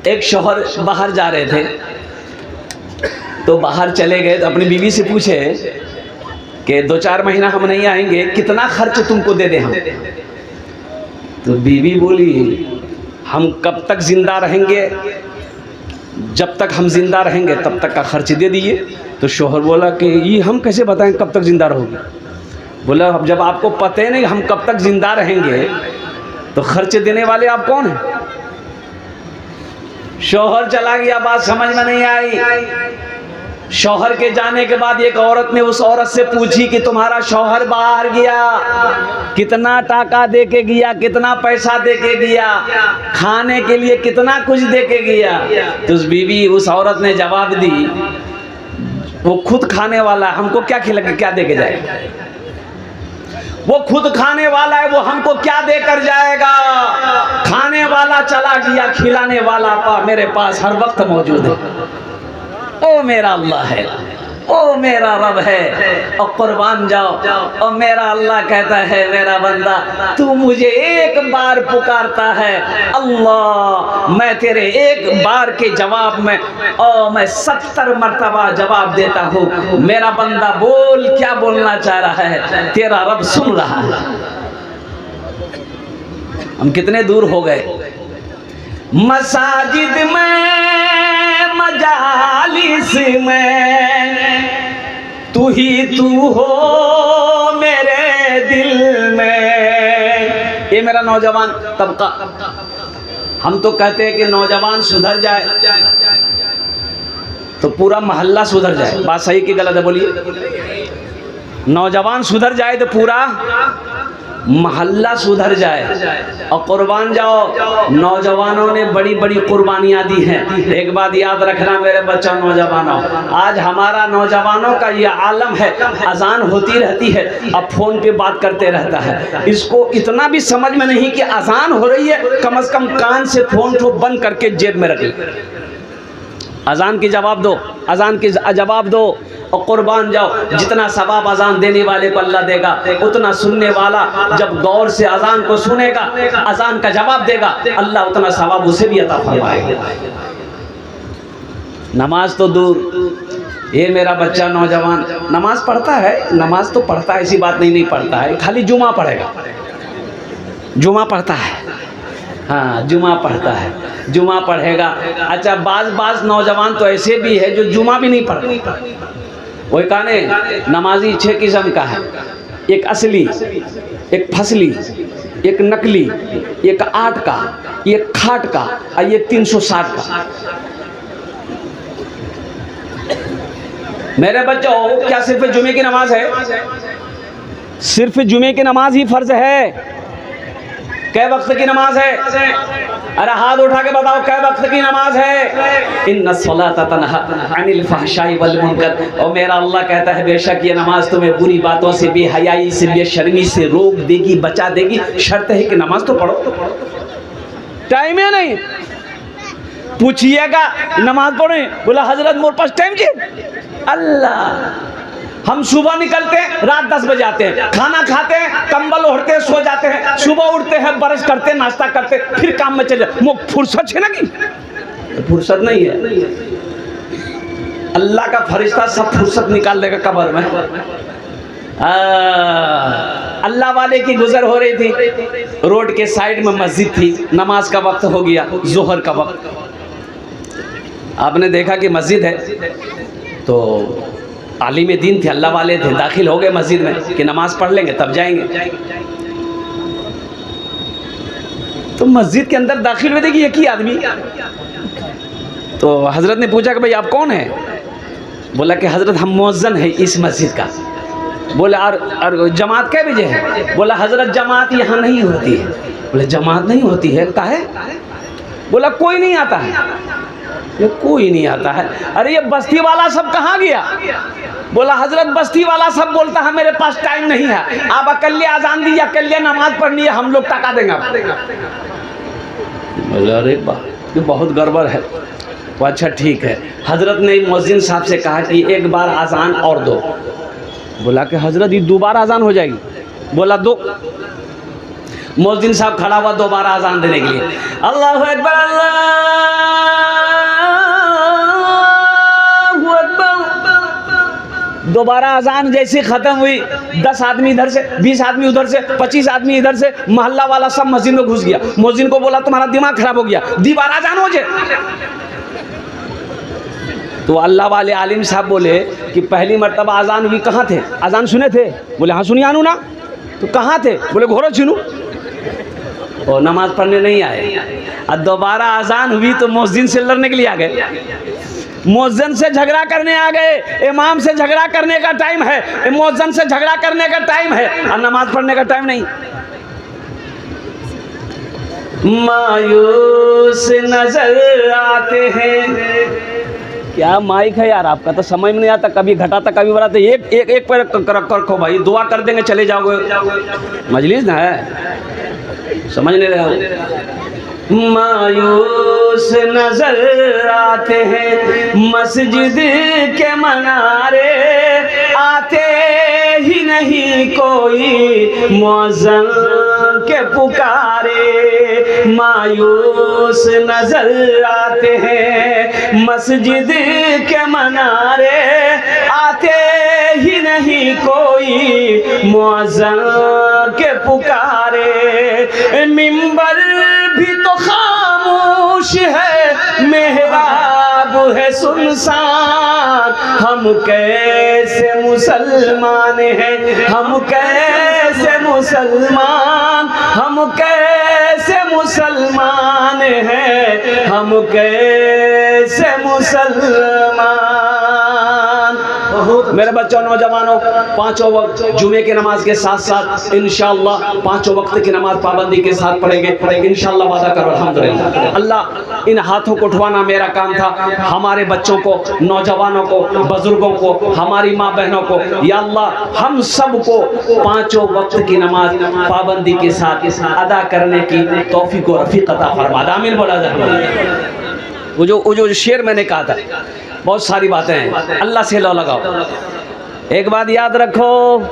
एक शौहर बाहर जा रहे थे, तो बाहर चले गए तो अपनी बीवी से पूछे कि 2-4 महीना हम नहीं आएंगे, कितना खर्च तुमको दे दें हम। तो बीवी बोली हम कब तक जिंदा रहेंगे, जब तक हम जिंदा रहेंगे तब तक का खर्च दे दिए। तो शौहर बोला कि ये हम कैसे बताएं कब तक जिंदा रहोगे। बोला अब जब आपको पता ही नहीं हम कब तक जिंदा रहेंगे तो खर्च देने वाले आप कौन हैं। शौहर चला गया, बात समझ में नहीं आई। शौहर के जाने के बाद एक औरत ने उस औरत से पूछी कि तुम्हारा शौहर बाहर गया, कितना टाका दे के गया, कितना पैसा दे के गया, खाने के लिए कितना कुछ दे के गया। तो उस बीवी उस औरत ने जवाब दी वो खुद खाने वाला है, हमको क्या खिलाएगा, क्या दे के जाएगा। वो खुद खाने वाला है, वो हमको क्या देकर जाएगा। खाने वाला चला गया, खिलाने वाला मेरे पास हर वक्त मौजूद है। ओ मेरा अल्लाह है, ओ मेरा रब है, और कुर्बान जाओ। और मेरा अल्लाह कहता है मेरा बंदा तू मुझे एक बार पुकारता है अल्लाह, मैं तेरे एक बार के जवाब में मैं 70 मर्तबा जवाब देता हूँ। मेरा बंदा बोल, क्या बोलना चाह रहा है, तेरा रब सुन रहा है। हम कितने दूर हो गए। मसाजिद में, मजालिस में तू ही तू हो मेरे दिल में। ये मेरा नौजवान तबका, हम तो कहते हैं कि नौजवान सुधर जाए तो पूरा मोहल्ला सुधर जाए। बात सही की गलत है बोलिए। नौजवान सुधर जाए तो पूरा मोहल्ला सुधर जाए। और कुर्बान जाओ, नौजवानों ने बड़ी बड़ी कुर्बानियां दी हैं। एक बात याद रखना मेरे बच्चों नौजवानों, आज हमारा नौजवानों का ये आलम है, अजान होती रहती है अब फोन पे बात करते रहता है। इसको इतना भी समझ में नहीं कि अजान हो रही है, कम से कम कान से फोन को बंद करके जेब में रख ले। अजान की जवाब दो, अजान की जवाब दो। और कुर्बान जाओ, जितना सवाब अजान देने वाले को अल्लाह देगा, उतना सुनने वाला जब गौर से अजान को सुनेगा, अजान का जवाब देगा, अल्लाह उतना सवाब उसे भी अता फरमाएगा। नमाज तो दूर, ये मेरा बच्चा नौजवान नमाज पढ़ता है, नमाज तो पढ़ता है, ऐसी बात नहीं पढ़ता है, खाली जुमा पढ़ेगा। जुमा पढ़ता है, हाँ जुमा पढ़ता है, जुमा पढ़ेगा। अच्छा बाज नौजवान तो ऐसे भी है जो जुमा भी नहीं पढ़ता। वही कहने नमाजी 6 किस्म का है, एक असली, एक फसली, एक नकली, एक 8 का, एक खाट का और ये 360 का। मेरे बच्चों क्या सिर्फ जुमे की नमाज है? सिर्फ जुमे की नमाज ही फर्ज है? कै वक्त की नमाज है? अरे हाथ उठा के बताओ कै वक्त की नमाज है? इन्नस्सलाता तन्हा अनिल फहशाई वल मुनकर। और मेरा अल्लाह कहता है बेशक ये नमाज तुम्हें बुरी बातों से, बेहयाई से, बेशर्मी से रोक देगी, बचा देगी। शर्त है कि नमाज तो पढ़ो। टाइम है नहीं, पूछिएगा नमाज पढ़े, बोला हजरत मोर पास टाइम के अल्लाह। हम सुबह निकलते हैं, रात 10 बजे आते हैं, खाना खाते हैं, कंबल ओढ़ते हैं, सो जाते हैं, सुबह उठते हैं, ब्रश करते हैं, नाश्ता करते हैं, फिर काम में चले। वो फुर्सत है ना कि फुर्सत नहीं है। अल्लाह का फरिश्ता सब फुर्सत निकाल देगा कब्र में। अल्लाह वाले की गुजर हो रही थी, रोड के साइड में मस्जिद थी, नमाज का वक्त हो गया, जोहर का वक्त। आपने देखा कि मस्जिद है तो आलिम दीन थे, अल्लाह वाले थे, दाखिल हो गए मस्जिद में कि नमाज पढ़ लेंगे तब जाएंगे। तो मस्जिद के अंदर दाखिल हुए थे कि एक ही आदमी। तो हजरत ने पूछा कि भाई आप कौन है? बोला कि हजरत हम मुअज्जिन है इस मस्जिद का। बोला और जमात कै बजे है? बोला हजरत जमात यहाँ नहीं होती है। बोले जमात नहीं होती है, काहे? बोला कोई नहीं आता है। ये कोई नहीं आता है। अरे ये बस्ती वाला सब कहाँ गया? बोला हजरत बस्ती वाला सब बोलता है मेरे पास टाइम नहीं है, आप अकेले आजान दी, अकेले नमाज पढ़नी है, हम लोग टका देंगे। बोला अरे ये बहुत गड़बड़ है। वो अच्छा ठीक है। हजरत ने मुअज्जिन साहब से कहा कि एक बार आजान और दो। बोला कि हजरत ये 2 बार आजान हो जाएगी। बोला 2। मुअज्जिन साहब खड़ा हुआ 2 बार आजान देने के लिए। अल्लाहु अकबर, अल्लाह दोबारा अजान जैसे खत्म हुई, 10 आदमी इधर से, 20 आदमी उधर से, 25 आदमी इधर से, मोहल्ला वाला सब मस्जिद में घुस गया। मुअज्जिन को बोला तुम्हारा दिमाग खराब हो गया, दोबारा अजान हो जाए। तो अल्लाह वाले आलिम साहब बोले कि पहली मर्तबा अजान हुई कहाँ थे? अजान सुने थे? बोले हाँ सुनी आनू ना। तो कहाँ थे? बोले घोरो चुनू। और नमाज पढ़ने नहीं आए। और दोबारा अजान हुई तो मुअज्जिन से लड़ने के लिए आ गए, मुअज्जिन से झगड़ा करने आ गए। इमाम से झगड़ा करने का टाइम है, मुअज्जिन से झगड़ा करने का टाइम है, और नमाज पढ़ने का टाइम नहीं। मायूस नजर आते हैं। क्या माइक है यार आपका, तो समझ में नहीं आता, कभी घटाता कभी बढ़ाता। एक एक एक पर रखो भाई, दुआ कर देंगे चले जाओगे। मजलिस ना है, समझ नहीं रहे हो। मायूस नजर आते हैं मस्जिद के मनारे, आते ही नहीं कोई मुअज्जिन के पुकारे। मायूस नजर आते हैं मस्जिद के मनारे, आते ही नहीं कोई मुअज्जिन के पुकारे। मिंबर भी तो खामोश है, मेहराब है सुनसान, हम कैसे मुसलमान हैं, हम कैसे मुसलमान, हम कैसे मुसलमान हैं, हम कैसे मुसलमान। मेरे बच्चों नौजवानों, पांचों वक्त जुमे की नमाज के साथ साथ इंशाअल्लाह पांचों वक्त की नमाज पाबंदी के साथ पढ़ेंगे इंशाअल्लाह, वादा करो अल्हम्दुलिल्लाह। अल्लाह इन हाथों को उठवाना मेरा काम था, हमारे बच्चों को, नौजवानों को, बुजुर्गों को, हमारी माँ बहनों को, या अल्लाह हम सबको पांचों वक्त की नमाज पाबंदी के साथ अदा करने की तौफीक और रफ़ीक अता फरमा। आमीन बोला जाए। वो जो शेर मैंने कहा था, बहुत सारी बातें हैं, अल्लाह से लो लगाओ। एक बात याद रखो,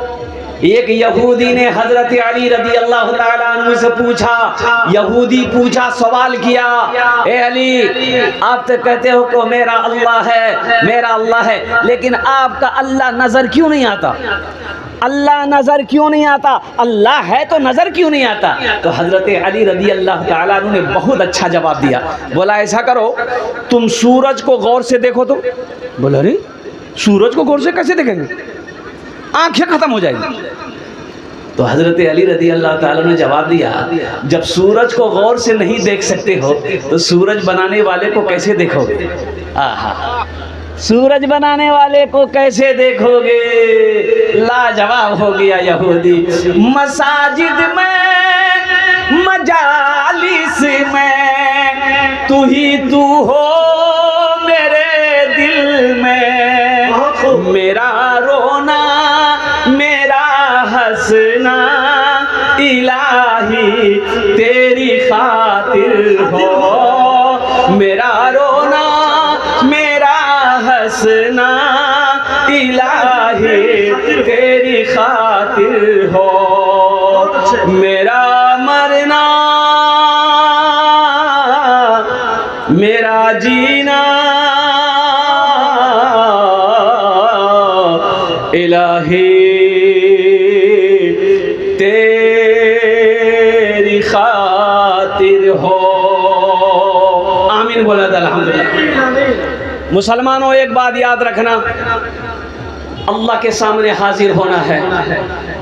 एक यहूदी ने हजरत अली रदी अल्लाह ताला अन्हु से पूछा, यहूदी पूछा, सवाल किया, ए अली आप तो कहते हो कि मेरा अल्लाह है, मेरा अल्लाह है, लेकिन आपका अल्लाह नजर क्यों नहीं आता? अल्लाह नजर क्यों नहीं आता? अल्लाह है तो नजर क्यों नहीं आता? तो हजरत अली रदी अल्लाह ताला अन्हु ने बहुत अच्छा जवाब दिया। बोला ऐसा करो, तुम सूरज को गौर से देखो। तो बोला अरे सूरज को गौर से कैसे देखेंगे, आंखें खत्म हो जाएगी। तो हजरत अली रदी अल्लाह ताला ने जवाब दिया, जब सूरज को गौर से नहीं देख सकते हो तो सूरज बनाने वाले को कैसे देखोगे? आहा, सूरज बनाने वाले को कैसे देखोगे? लाजवाब हो गया यहूदी। मसाजिद में, मजालिस में तू ही तू हो मेरे दिल में, मेरा रोना मेरा हंसना इलाही तेरी खातिर हो, मेरा रोना मेरा हंसना इलाही तेरी खातिर हो, मेरा मरना मेरा जीना इलाही तेरी खातिर हो। आमीन बोला था अल्हम्दुलिल्लाह। मुसलमानों एक बात याद रखना, अल्लाह के सामने हाजिर होना है,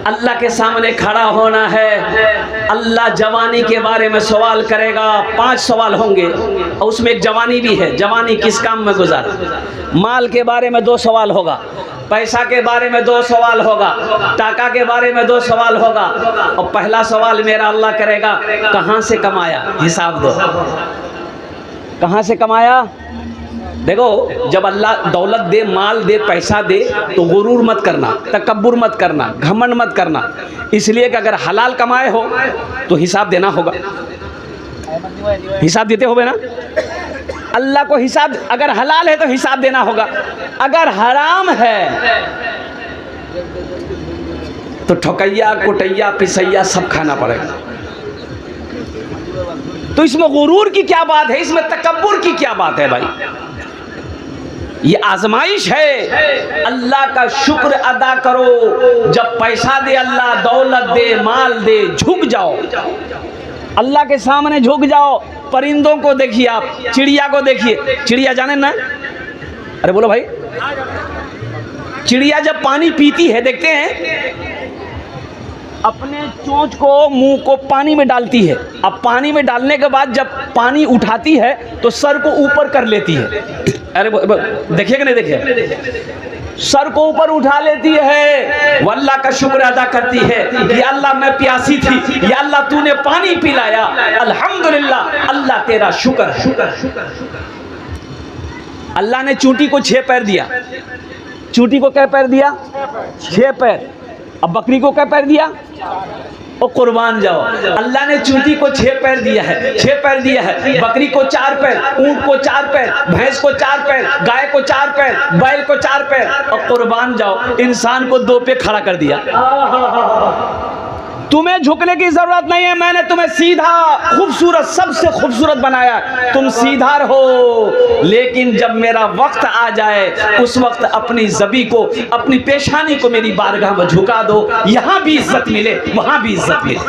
अल्लाह के सामने खड़ा होना है। अल्लाह जवानी के बारे में सवाल करेगा, 5 सवाल होंगे और उसमें एक जवानी भी है, जवानी किस काम में गुजारा। माल के बारे में 2 सवाल होगा, पैसा के बारे में 2 सवाल होगा, टाका के बारे में 2 सवाल होगा, और पहला सवाल मेरा अल्लाह करेगा, कहाँ से कमाया, हिसाब दो, कहाँ से कमाया। देखो जब अल्लाह दौलत दे, माल दे, पैसा दे तो गुरूर मत करना, तकब्बुर मत करना, घमंड मत करना, इसलिए कि अगर हलाल कमाए हो तो हिसाब देना होगा। हिसाब देते होगे ना, अल्लाह को हिसाब, अगर हलाल है तो हिसाब देना होगा, अगर हराम है तो ठोकैया, कुटैया, पिसैया सब खाना पड़ेगा। तो इसमें गुरूर की क्या बात है, इसमें तकब्बुर की क्या बात है भाई? ये आजमाइश है। अल्लाह का शुक्र अदा करो। जब पैसा दे अल्लाह, दौलत दे, माल दे, झुक जाओ, अल्लाह के सामने झुक जाओ। परिंदों को देखिए आप, चिड़िया को देखिए। चिड़िया जाने ना, अरे बोलो भाई, चिड़िया जब पानी पीती है देखते हैं, अपने चोंच को, मुंह को पानी में डालती है। अब पानी में डालने के बाद जब पानी उठाती है तो सर को ऊपर कर लेती है। अरे देखिए कि नहीं देखिए, सर को ऊपर उठा लेती है, वो अल्लाह का शुक्र अदा करती है कि अल्लाह मैं प्यासी थी, या अल्लाह तूने पानी पिलाया, अल्हम्दुलिल्लाह, अल्लाह तेरा शुक्र है। अल्लाह ने चूंटी को 6 पैर दिया। चूंटी को क्या पैर दिया? 6 पैर। अब बकरी को क्या पैर दिया? ओ कुर्बान जाओ, अल्लाह ने चूंटी को 6 पैर दिया है, 6 पैर दिया है। बकरी को 4 पैर, ऊंट को 4 पैर, भैंस को 4 पैर, गाय को 4 पैर, बैल को 4 पैर, और कुर्बान जाओ इंसान को 2 पे खड़ा कर दिया। तुम्हें झुकने की जरूरत नहीं है, मैंने तुम्हें सीधा, खूबसूरत, सबसे खूबसूरत बनाया, तुम सीधा रहो। लेकिन जब मेरा वक्त आ जाए, उस वक्त अपनी ज़बी को, अपनी पेशानी को मेरी बारगाह में झुका दो। यहां भी इज्जत मिले, वहां भी इज्जत मिले।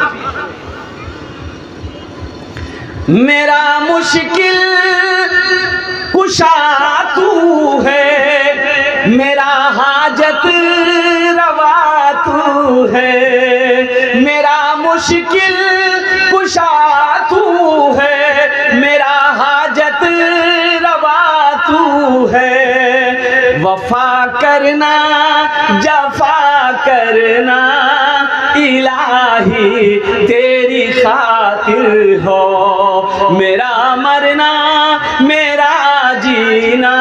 मेरा मुश्किल कुशा तू है, मेरा हाजत रवा तू है। मेरा मुश्किल कुशा तू है, मेरा हाजत रवा तू है। वफा करना जफा करना इलाही तेरी खातिर हो। मेरा मरना मेरा जीना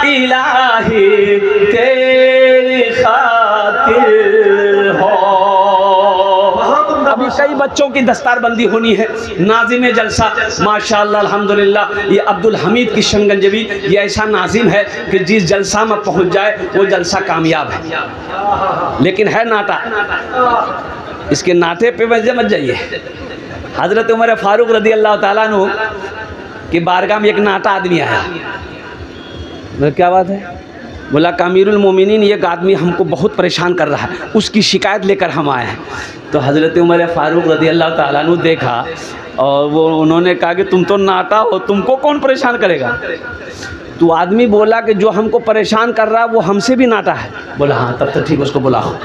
इलाही तेरी खातिर हो। अभी कई बच्चों की दस्तारबंदी होनी है, नाजिम जलसा माशाअल्लाह अल्हम्दुलिल्लाह। ये अब्दुल हमीद की शंगंजबी, ये ऐसा नाजिम है कि जिस जलसा में पहुंच जाए वो जलसा कामयाब है। लेकिन है नाटा, इसके नाटे पे मत जाइए। हज़रत उमर फारूक रदी अल्लाह ताला अन्हु की बारगाह में एक नाटा आदमी आया। बोला क्या बात है? बोला अमीरुल मोमिनीन, एक आदमी हमको बहुत परेशान कर रहा है, उसकी शिकायत लेकर हम आए हैं। तो हज़रत उमर फारूक रदी अल्लाह ताला अन्हु देखा और वो उन्होंने कहा कि तुम तो नाटा हो, तुमको कौन परेशान करेगा? तो आदमी बोला कि जो हमको परेशान कर रहा है वो हमसे भी नाटा है। बोला हाँ, तब तो ठीक, उसको बुलाओ।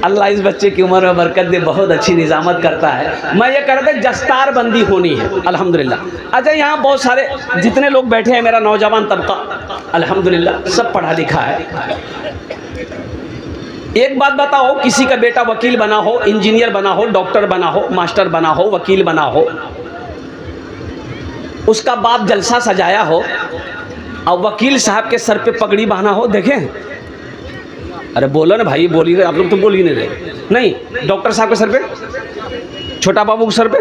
अल्लाह इस बच्चे की उम्र में बरकत दे, बहुत अच्छी निज़ामत करता है। मैं ये कह रहा था दस्तार बंदी होनी है अल्हम्दुलिल्लाह। अच्छा, यहाँ बहुत सारे जितने लोग बैठे हैं, मेरा नौजवान तबका अल्हम्दुलिल्लाह सब पढ़ा लिखा है। एक बात बताओ, किसी का बेटा वकील बना हो, इंजीनियर बना हो, डॉक्टर बना हो, मास्टर बना हो, वकील बना हो, उसका बाप जलसा सजाया हो और वकील साहब के सर पे पगड़ी बांधा हो, देखें? अरे बोलो ना भाई, बोली रहे आप लोग, तो बोल ही नहीं रहे। नहीं, डॉक्टर साहब के सर पे, छोटा बाबू के सर पे,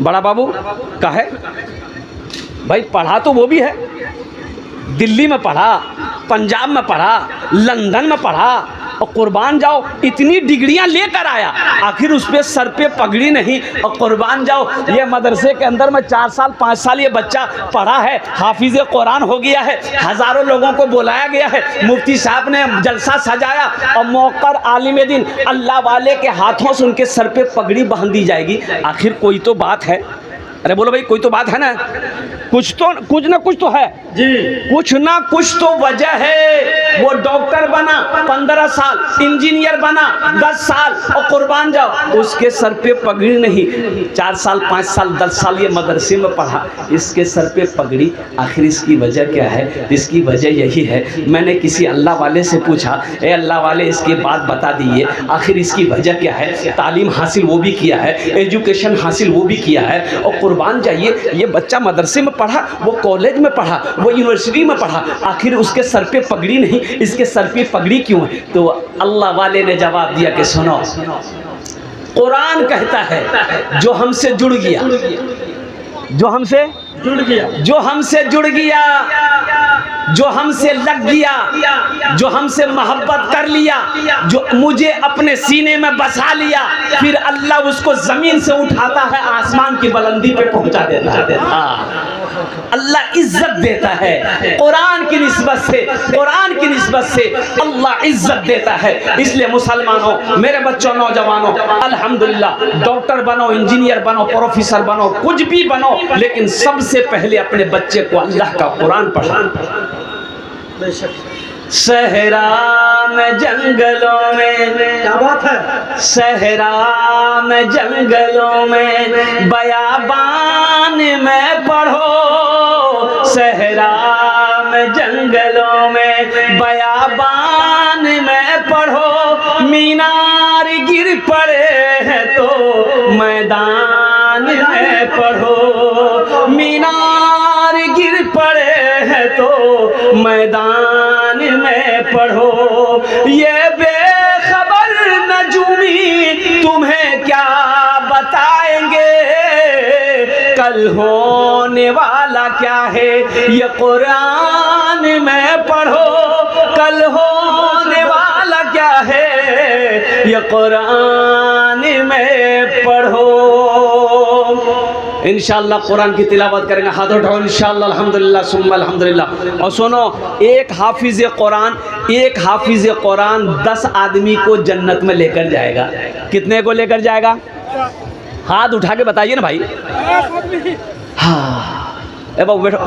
बड़ा बाबू का है भाई। पढ़ा तो वो भी है, दिल्ली में पढ़ा, पंजाब में पढ़ा, लंदन में पढ़ा, और कुर्बान जाओ इतनी डिग्रियां लेकर आया, आखिर उस पे सर पे पगड़ी नहीं। और कुर्बान जाओ ये मदरसे के अंदर में 4 साल 5 साल ये बच्चा पढ़ा है, हाफिज कुरान हो गया है, हज़ारों लोगों को बुलाया गया है, मुफ्ती साहब ने जलसा सजाया, और मौकर आलिम दिन अल्लाह वाले के हाथों से उनके सर पे पगड़ी बांध दी जाएगी। आखिर कोई तो बात है। अरे बोलो भाई, कोई तो बात है ना? कुछ ना कुछ तो है जी, कुछ ना कुछ तो वजह है। वो डॉक्टर बना 15 साल, इंजीनियर बना 10 साल, और कुर्बान जाओ उसके सर पे पगड़ी नहीं। 4 साल 5 साल 10 साल ये मदरसे में पढ़ा, इसके सर पे पगड़ी। आखिर इसकी वजह क्या है? इसकी वजह यही है, मैंने किसी अल्लाह वाले से पूछा, ए अल्लाह वाले इसकी बात बता दीजिए, आखिर इसकी वजह क्या है? तालीम हासिल वो भी किया है, एजुकेशन हासिल वो भी किया है, और कुर्बान जाइए ये बच्चा मदरसे में पढ़ा, वो कॉलेज में पढ़ा, वो यूनिवर्सिटी में पढ़ा, आखिर उसके सर पे पगड़ी नहीं, इसके सर पे पगड़ी क्यों है? तो अल्लाह वाले ने जवाब दिया कि सुनो, कुरान कहता है जो हमसे जुड़ गया, जो हमसे जुड़ गया, जो हमसे जुड़ गया, जो हमसे लग गया, जो हमसे मोहब्बत कर लिया, जो मुझे अपने सीने में बसा लिया, फिर अल्लाह उसको जमीन से उठाता है, आसमान की बुलंदी पे पहुंचा देता है। अल्लाह इज्जत देता है। कुरान की निस्बत से, कुरान की निस्बत से अल्लाह इज्जत देता है। इसलिए मुसलमानों, मेरे बच्चों, नौजवानों, अल्हम्दुलिल्लाह डॉक्टर बनो, इंजीनियर बनो, प्रोफेसर बनो, कुछ भी बनो, लेकिन सबसे पहले अपने बच्चे को अल्लाह का कुरान पढ़ाओ। सहरा में जंगलों में, क्या बात है, सहरा में जंगलों में, बयाबान में पढ़ो, सहरा में जंगलों में, बयाबान में पढ़ो, मीनार गिर पड़े हैं तो मैदान में पढ़ो, मीनार गिर पड़े हैं तो मैदान में पढ़ो। ये बेखबर नजूमी तुम्हें क्या बताएंगे, कल होने वाला क्या है, ये कुरान में पढ़ो, कल होने वाला क्या है, ये कुरान में पढ़ो। इंशाअल्लाह कुरान की तिलावत करेंगे, हाथ उठाओ इंशाअल्लाह, अल्हम्दुलिल्लाह सुम्मा अल्हम्दुलिल्लाह। और सुनो, एक हाफिज कुरान 10 आदमी को जन्नत में लेकर जाएगा। कितने को लेकर जाएगा? हाथ उठा के बताइए ना भाई। हाँ, ए बाबू बैठो।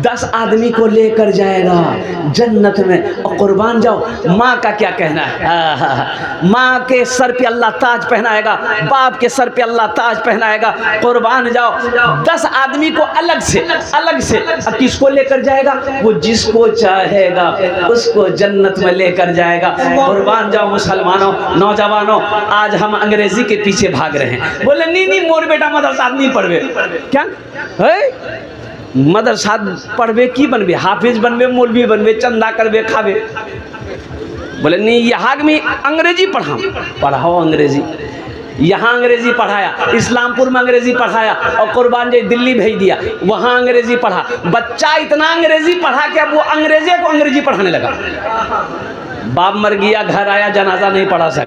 10 आदमी को लेकर जाएगा जन्नत में। और कुर्बान जाओ, माँ का क्या कहना है? माँ के सर पे अल्लाह ताज पहनाएगा, बाप के सर पे अल्लाह ताज पहनाएगा। कुर्बान जाओ, 10 आदमी को अलग से किसको लेकर जाएगा? वो जिसको चाहेगा उसको जन्नत में लेकर जाएगा। कुर्बान जाओ मुसलमानों, नौजवानों, आज हम अंग्रेजी के पीछे भाग रहे हैं। बोले नहीं मोर बेटा मदरसा नहीं पढ़वे, क्या है? मदरसा पढ़वे की बनबे, हाफिज बनबे, मौलवी बनबे, चंदा करबे, खावे। बोले नहीं, यहाँ में अंग्रेजी पढ़ाओ अंग्रेजी। यहाँ अंग्रेजी पढ़ाया, इस्लामपुर में अंग्रेजी पढ़ाया, और कुर्बान जी दिल्ली भेज दिया, वहाँ अंग्रेजी पढ़ा। बच्चा इतना अंग्रेजी पढ़ा कि अब वो अंग्रेजी को अंग्रेजी पढ़ाने लगा। बाप मर गया, घर आया, जनाजा नहीं पढ़ा सका।